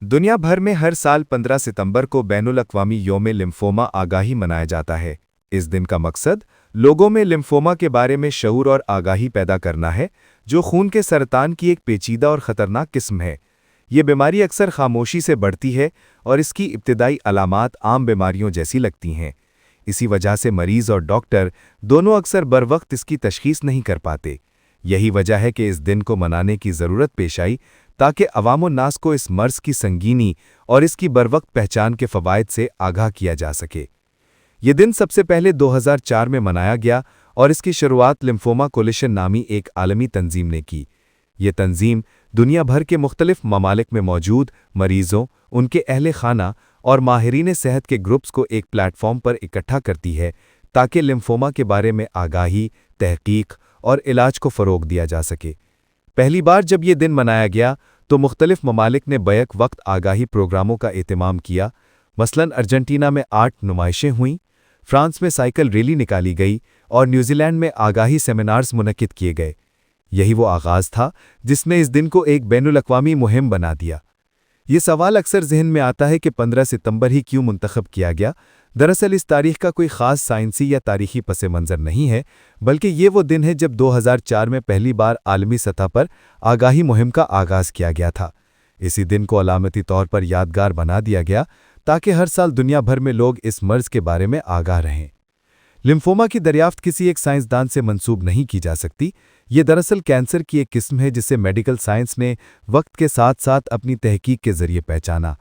दुनिया भर में हर साल 15 सितंबर को बैनुल-अक़वामी यौम लिम्फोमा आगाही मनाया जाता है। इस दिन का मकसद लोगों में लिम्फोमा के बारे में शऊर और आगाही पैदा करना है, जो खून के सरतान की एक पेचीदा और ख़तरनाक किस्म है। ये बीमारी अक्सर खामोशी से बढ़ती है और इसकी इब्तिदाई अलामात आम बीमारियों जैसी लगती हैं। इसी वजह से मरीज़ और डॉक्टर दोनों अक्सर बरवक्त इसकी तशख़ीस नहीं कर पाते। यही वजह है कि इस दिन को मनाने की ज़रूरत पेश आई ताकि अवाम-उन-नास को इस मर्ज़ की संगीनी और इसकी बरवक्त पहचान के फ़वाइद से आगाह किया जा सके। ये दिन सबसे पहले 2004 में मनाया गया और इसकी शुरुआत लिम्फोमा कोलिशन नामी एक आलमी तंजीम ने की। ये तंजीम दुनिया भर के मुख्तलिफ ममालिक में मौजूद मरीज़ों, उनके अहले खाना और माहिरीन सेहत के ग्रुप्स को एक प्लेटफॉर्म पर इकट्ठा करती है ताकि लिम्फोमा के बारे में आगाही, तहकीक और इलाज को फ़रोग़ दिया जा सके। पहली बार जब ये दिन मनाया गया तो मुख्तलिफ ममालिक ने बैक वक्त आगाही प्रोग्रामों का एहतमाम किया। मसलन अर्जेंटीना में 8 नुमाइशें हुईं, फ्रांस में साइकिल रैली निकाली गई और न्यूजीलैंड में आगाही सेमिनार्स मुनक्किद किए गए। यही वो आगाज़ था जिसने इस दिन को एक बैनुल-अक़वामी मुहिम बना दिया। ये सवाल अक्सर जहन में आता है कि 15 सितंबर ही क्यों मुंतखब किया गया। दरअसल इस तारीख का कोई ख़ास साइंसी या तारीखी पस मंज़र नहीं है, बल्कि ये वो दिन है जब 2004 में पहली बार आलमी सतह पर आगाही मुहिम का आगाज़ किया गया था। इसी दिन को अलामती तौर पर यादगार बना दिया गया ताकि हर साल दुनिया भर में लोग इस मर्ज़ के बारे में आगाह रहें। लिम्फोमा की दरियाफ्त किसी एक साइंसदान से मंसूब नहीं की जा सकती। ये दरअसल कैंसर की एक किस्म है जिसे मेडिकल साइंस ने वक्त के साथ साथ अपनी तहकीक के ज़रिए पहचाना।